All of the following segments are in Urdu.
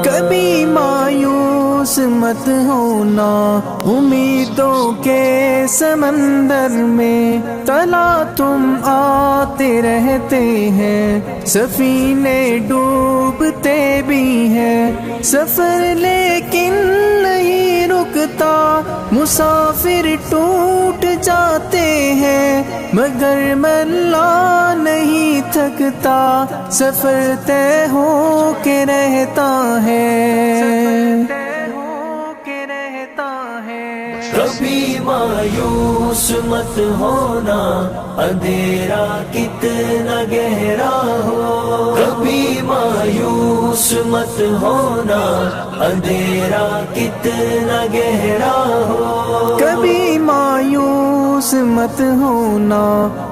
کبھی مایوس مت ہونا امیدوں کے سمندر میں، تلا تم آتے رہتے ہیں، سفینے ڈوبتے بھی ہیں، سفر لیکن نہیں رکتا، مسافر ٹوٹ جاتے ہیں مگر ملا نہیں تھکتا، سفر طے ہو کے رہتا ہے۔ کبھی مایوس مت ہونا اندھیرا کتنا گہرا ہو، کبھی مایوس مت ہونا اندھیرا کتنا گہرا ہو، کبھی مایوس مت ہونا،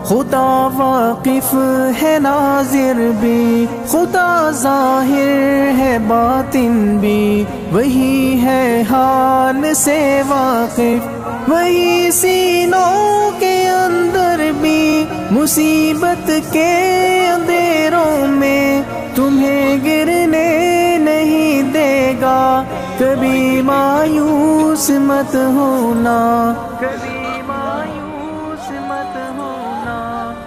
خدا واقف ہے ناظر بھی، خدا ظاہر ہے باطن بھی، وہی ہے حال سے واقف، وہی سینوں کے اندر بھی، مصیبت کے اندھیروں میں تمہیں گرنے نہیں دے گا، کبھی مایوس مت ہونا، کبھی مایوس مت ہونا،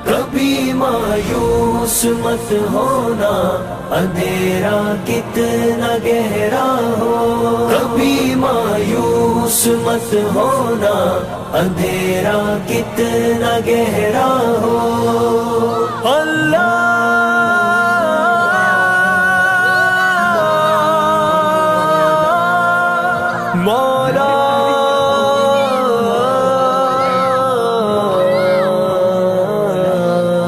کبھی مایوس مت ہونا اندھیرا کتنا گہرا ہو، کبھی مایوس مت ہونا اندھیرا کتنا گہرا ہو۔ اللہ مولا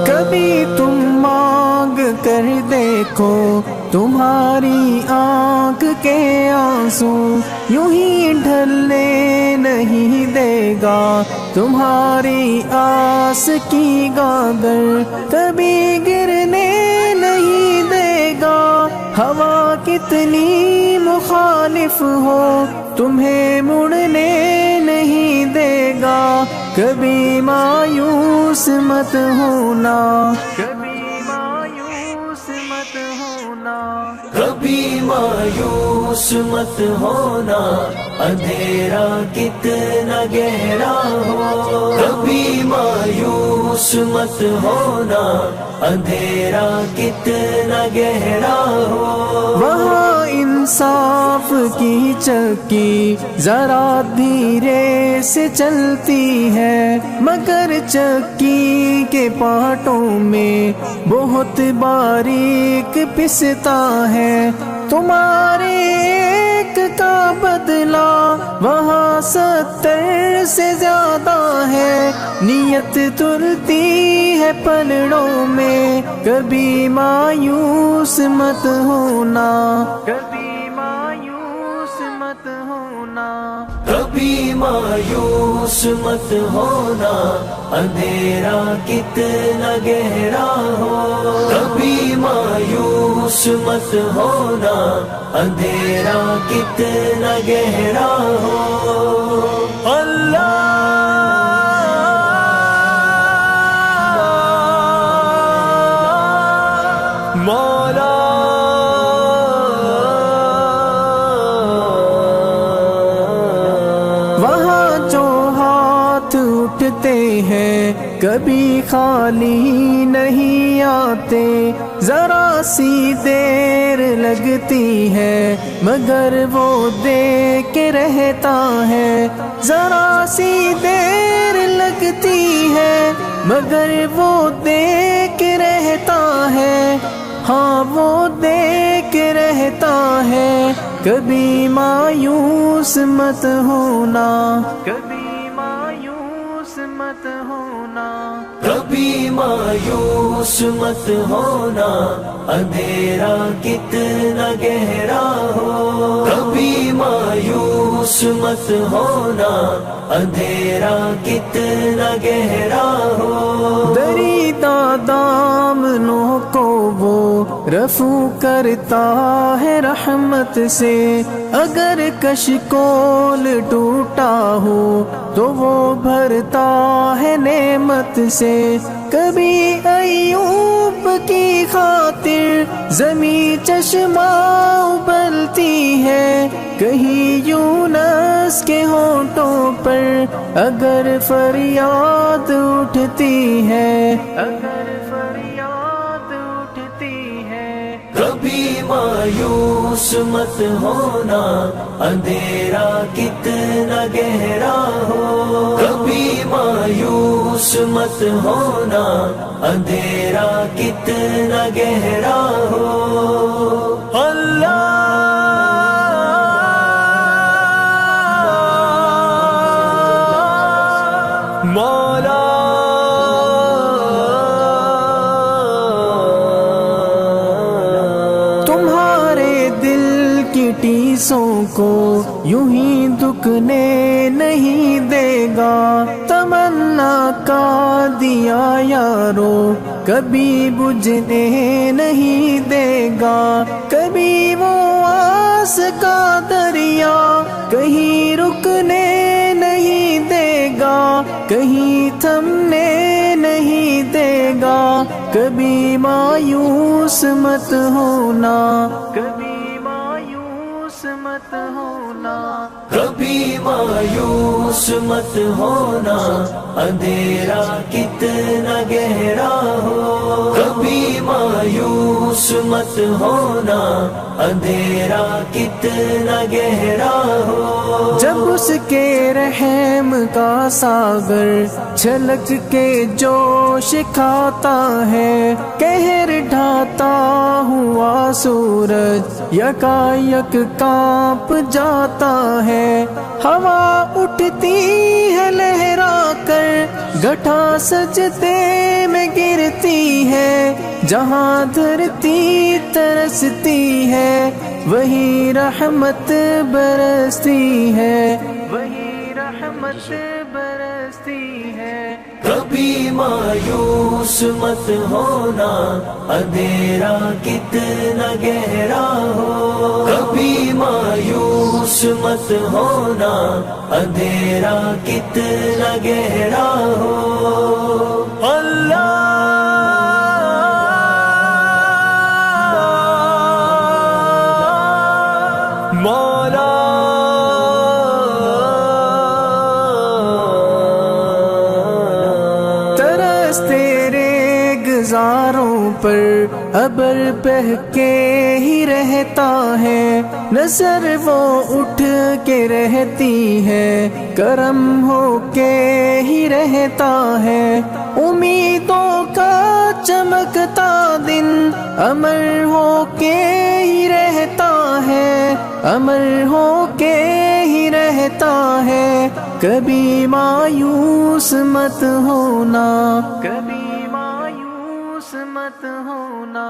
کبھی تم مانگ کر دیکھو، تمہاری آنکھ کے آنسو یوں ہی ڈھلنے نہیں دے گا، تمہاری آس کی گاگر کبھی گرنے نہیں دے گا، ہوا کتنی مخالف ہو تمہیں مڑنے نہیں دے گا، کبھی مایوس مت ہونا، کبھی مایوس مت ہونا، کبھی مایوس مت ہونا اندھیرا کتنا گہرا ہو، کبھی مایوس مت ہونا اندھیرا کتنا گہرا ہو، وہاں انصاف کی چکی ذرا دھیرے سے چلتی ہے، مگر چکی کے پارٹوں میں بہت باریک پستا ہے، تمہارے ایک کا بدلہ وہاں 70 سے زیادہ ہے، نیت تلتی ہے پلڑوں میں، کبھی مایوس مت ہونا، کبھی مایوس مت ہونا، کبھی مایوس مت ہونا اندھیرا کتنا گہرا ہو، کبھی مایوس مت ہونا اندھیرا کتنا گہرا ہو۔ اللہ مولا وہاں جو ہاتھ اٹھتے ہیں کبھی خالی نہیں آتے، ذرا سی دیر لگتی ہے مگر وہ دے کے رہتا ہے، ذرا سی دیر لگتی ہے مگر وہ دے کے رہتا ہے، ہاں وہ دے کے رہتا ہے، کبھی مایوس مت ہونا، کبھی مایوس مت ہونا، کبھی مایوس مت ہونا اندھیرا کتنا گہرا ہو، کبھی مایوس مت ہونا اندھیرا کتنا گہرا ہو، دریدہ دامنوں کو وہ رفو کرتا ہے رحمت سے، اگر کشکول ٹوٹا ہو تو وہ بھرتا ہے نعمت سے، کبھی ایوب کی خاطر زمین چشمہ ابلتی ہے، کہیں یونس کے ہونٹوں پر اگر فریاد اٹھتی ہے، اگر فریاد اٹھتی ہے۔ کبھی مایوس مت ہونا، اندھیرا کتنا گہرا ہو، کبھی مایوس مت ہونا، اندھیرا کتنا گہرا ہو۔ اللہ مولا تمہارے دل کی ٹیسوں کو یوں ہی دکھنے نہیں دے گا، تمنا کا دیا یارو کبھی بجھنے نہیں دے گا، کبھی وہ آس کا دریا کہیں رکنے نہیں دے گا، کہیں تھمنے نہیں دے گا، کبھی مایوس مت ہونا، کبھی مایوس مت ہونا، کبھی مایوس مت ہونا، اندھیرا کتنا گہرا ہو، کبھی مایوس مت ہونا، اندھیرا کتنا گہرا ہو۔ جب اس کے رحم کا ساگر چھلک کے جوش کھاتا ہے، قہر ڈھاتا ہوا سورج یکایک کانپ جاتا ہے، ہوا اٹھتی ہے لہرا کر گٹھا سجدے میں گرتی ہے، جہاں دھرتی ترستی ہے وہی رحمت برستی ہے، وہی رحمت برستی ہے۔ کبھی مایوس مت ہونا، اندھیرا کتنا گہرا ہو، کبھی مایوس مت ہونا، اندھیرا کتنا گہرا ہو۔ اللہ مولا ترس تیرے گزاروں پر ابر بہہ کے ہی رہتا ہے، نظر وہ اٹھ کے رہتی ہے، کرم ہو کے ہی رہتا ہے، امیدوں کا چمکتا دن امر ہو کے ہی رہتا ہے، امر ہو کے ہی رہتا ہے، کبھی مایوس مت ہونا، کبھی مایوس مت ہونا،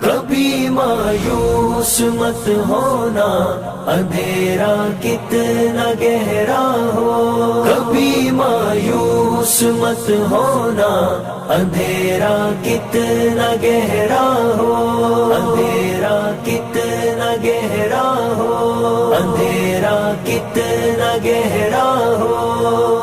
کبھی مایوس مت ہونا، اندھیرا کتنا گہرا ہو، کبھی مایوس مت ہونا، اندھیرا کتنا گہرا ہو، اندھیرا کتنا گہرا ہو، اندھیرا کتنا گہرا ہو۔